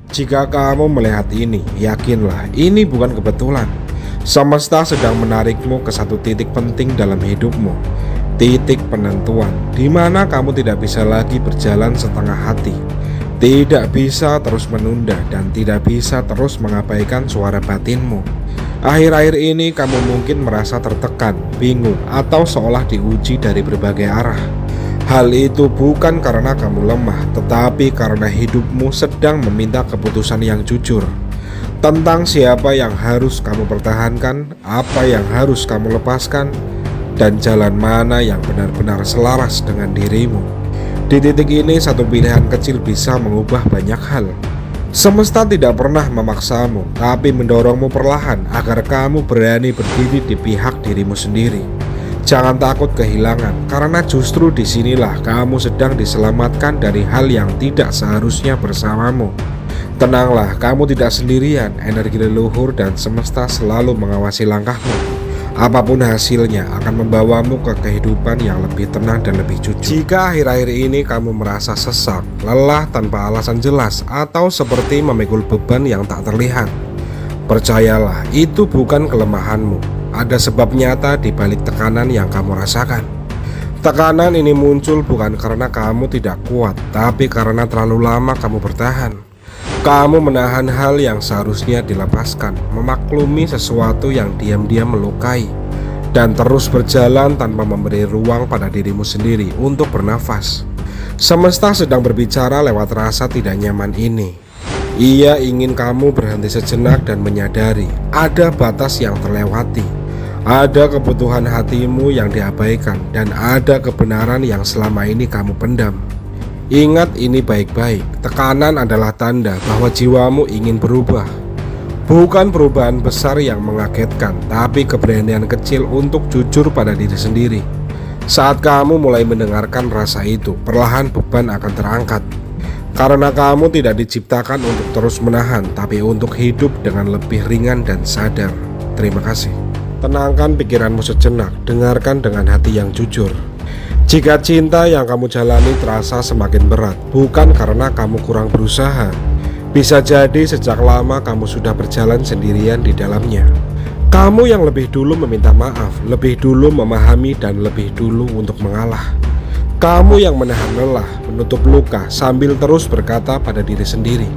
Jika kamu melihat ini, yakinlah ini bukan kebetulan. Semesta sedang menarikmu ke satu titik penting dalam hidupmu. Titik penentuan, di mana kamu tidak bisa lagi berjalan setengah hati. Tidak bisa terus menunda dan tidak bisa terus mengabaikan suara batinmu. Akhir-akhir ini kamu mungkin merasa tertekan, bingung, atau seolah diuji dari berbagai arah. Hal itu bukan karena kamu lemah, tetapi karena hidupmu sedang meminta keputusan yang jujur tentang siapa yang harus kamu pertahankan, apa yang harus kamu lepaskan, dan jalan mana yang benar-benar selaras dengan dirimu. Di titik ini, satu pilihan kecil bisa mengubah banyak hal. Semesta tidak pernah memaksamu, tapi mendorongmu perlahan agar kamu berani berdiri di pihak dirimu sendiri. Jangan takut kehilangan, karena justru disinilah kamu sedang diselamatkan dari hal yang tidak seharusnya bersamamu. Tenanglah, kamu tidak sendirian. Energi leluhur dan semesta selalu mengawasi langkahmu. Apapun hasilnya akan membawamu ke kehidupan yang lebih tenang dan lebih jujur. Jika akhir-akhir ini kamu merasa sesak, lelah tanpa alasan jelas, atau seperti memikul beban yang tak terlihat, percayalah, itu bukan kelemahanmu. Ada sebab nyata di balik tekanan yang kamu rasakan. Tekanan ini muncul bukan karena kamu tidak kuat, tapi karena terlalu lama kamu bertahan. Kamu menahan hal yang seharusnya dilepaskan, memaklumi sesuatu yang diam-diam melukai, dan terus berjalan tanpa memberi ruang pada dirimu sendiri untuk bernafas. Semesta sedang berbicara lewat rasa tidak nyaman ini. Ia ingin kamu berhenti sejenak dan menyadari ada batas yang terlewati. Ada kebutuhan hatimu yang diabaikan, dan ada kebenaran yang selama ini kamu pendam. Ingat ini baik-baik, tekanan adalah tanda bahwa jiwamu ingin berubah. Bukan perubahan besar yang mengagetkan, tapi keberanian kecil untuk jujur pada diri sendiri. Saat kamu mulai mendengarkan rasa itu, perlahan beban akan terangkat. Karena kamu tidak diciptakan untuk terus menahan, tapi untuk hidup dengan lebih ringan dan sadar. Terima kasih. Tenangkan pikiranmu sejenak, dengarkan dengan hati yang jujur. Jika cinta yang kamu jalani terasa semakin berat, bukan karena kamu kurang berusaha. Bisa jadi sejak lama kamu sudah berjalan sendirian di dalamnya. Kamu yang lebih dulu meminta maaf, lebih dulu memahami, dan lebih dulu untuk mengalah. Kamu yang menahan lelah, menutup luka, sambil terus berkata pada diri sendiri,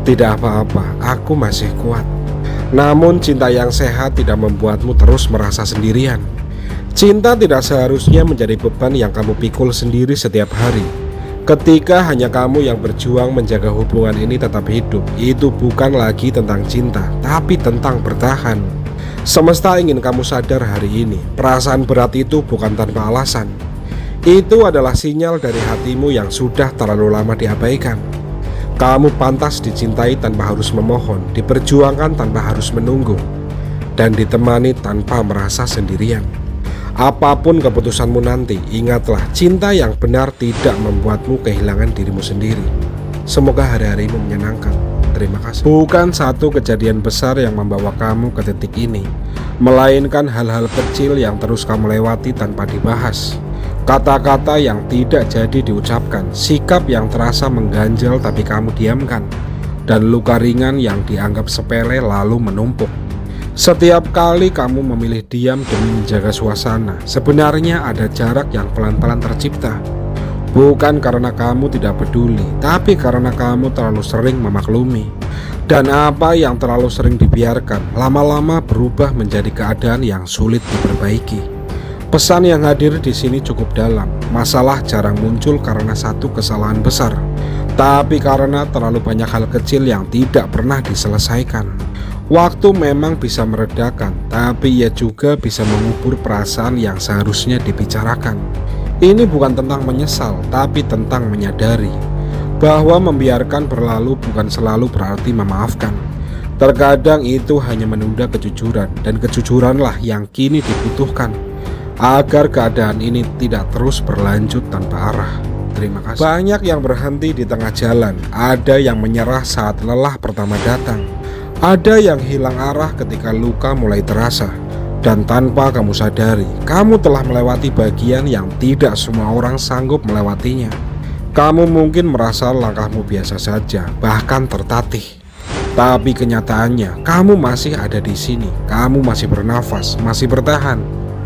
"Tidak apa-apa, aku masih kuat." Namun cinta yang sehat tidak membuatmu terus merasa sendirian. Cinta tidak seharusnya menjadi beban yang kamu pikul sendiri setiap hari. Ketika hanya kamu yang berjuang menjaga hubungan ini tetap hidup, itu bukan lagi tentang cinta, tapi tentang bertahan. Semesta ingin kamu sadar hari ini, perasaan berat itu bukan tanpa alasan. Itu adalah sinyal dari hatimu yang sudah terlalu lama diabaikan. Kamu pantas dicintai tanpa harus memohon, diperjuangkan tanpa harus menunggu, dan ditemani tanpa merasa sendirian. Apapun keputusanmu nanti, ingatlah, cinta yang benar tidak membuatmu kehilangan dirimu sendiri. Semoga hari-harimu menyenangkan. Terima kasih. Bukan satu kejadian besar yang membawa kamu ke titik ini, melainkan hal-hal kecil yang terus kamu lewati tanpa dibahas. Kata-kata yang tidak jadi diucapkan, sikap yang terasa mengganjal tapi kamu diamkan, dan luka ringan yang dianggap sepele lalu menumpuk. Setiap kali kamu memilih diam demi menjaga suasana, sebenarnya ada jarak yang pelan-pelan tercipta. Bukan karena kamu tidak peduli, tapi karena kamu terlalu sering memaklumi. Dan apa yang terlalu sering dibiarkan, lama-lama berubah menjadi keadaan yang sulit diperbaiki. Pesan yang hadir di sini cukup dalam. Masalah jarang muncul karena satu kesalahan besar, tapi karena terlalu banyak hal kecil yang tidak pernah diselesaikan. Waktu memang bisa meredakan, tapi ia juga bisa mengubur perasaan yang seharusnya dibicarakan. Ini bukan tentang menyesal, tapi tentang menyadari bahwa membiarkan berlalu bukan selalu berarti memaafkan. Terkadang itu hanya menunda kejujuran, dan kejujuranlah yang kini dibutuhkan agar keadaan ini tidak terus berlanjut tanpa arah. Terima kasih. Banyak yang berhenti di tengah jalan, ada yang menyerah saat lelah pertama datang, ada yang hilang arah ketika luka mulai terasa, dan tanpa kamu sadari, kamu telah melewati bagian yang tidak semua orang sanggup melewatinya. Kamu mungkin merasa langkahmu biasa saja, bahkan tertatih. Tapi kenyataannya, kamu masih ada di sini. Kamu masih bernafas, masih bertahan,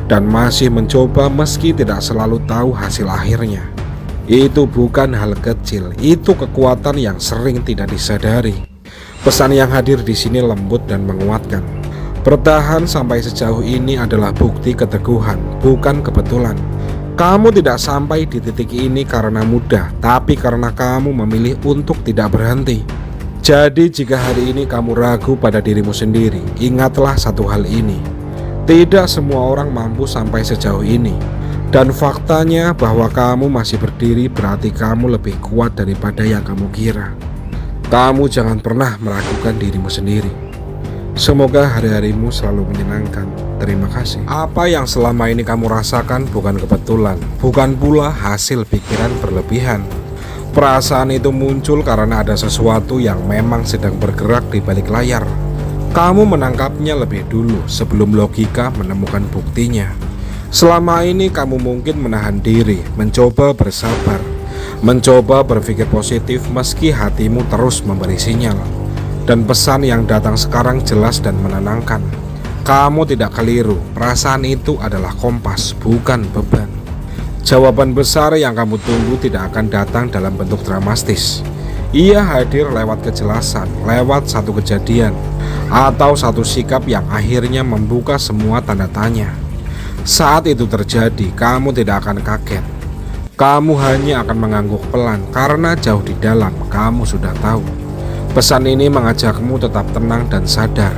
dan masih mencoba meski tidak selalu tahu hasil akhirnya. Itu bukan hal kecil, itu kekuatan yang sering tidak disadari. Pesan yang hadir di sini lembut dan menguatkan. Bertahan sampai sejauh ini adalah bukti keteguhan, bukan kebetulan. Kamu tidak sampai di titik ini karena mudah, tapi karena kamu memilih untuk tidak berhenti. Jadi jika hari ini kamu ragu pada dirimu sendiri, ingatlah satu hal ini. Tidak semua orang mampu sampai sejauh ini. Dan faktanya bahwa kamu masih berdiri berarti kamu lebih kuat daripada yang kamu kira. Kamu jangan pernah meragukan dirimu sendiri. Semoga hari-harimu selalu menyenangkan. Terima kasih. Apa yang selama ini kamu rasakan bukan kebetulan, bukan pula hasil pikiran berlebihan. Perasaan itu muncul karena ada sesuatu yang memang sedang bergerak di balik layar. Kamu menangkapnya lebih dulu sebelum logika menemukan buktinya. Selama ini kamu mungkin menahan diri, mencoba bersabar, mencoba berpikir positif meski hatimu terus memberi sinyal. Dan pesan yang datang sekarang jelas dan menenangkan. Kamu tidak keliru, perasaan itu adalah kompas, bukan beban. Jawaban besar yang kamu tunggu tidak akan datang dalam bentuk dramatis. Ia hadir lewat kejelasan, lewat satu kejadian, atau satu sikap yang akhirnya membuka semua tanda tanya. Saat itu terjadi, kamu tidak akan kaget. Kamu hanya akan mengangguk pelan karena jauh di dalam kamu sudah tahu. Pesan ini mengajakmu tetap tenang dan sadar.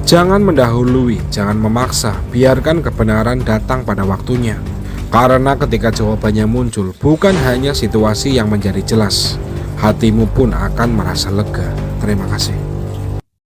Jangan mendahului, jangan memaksa, biarkan kebenaran datang pada waktunya. Karena ketika jawabannya muncul, bukan hanya situasi yang menjadi jelas, hatimu pun akan merasa lega. Terima kasih.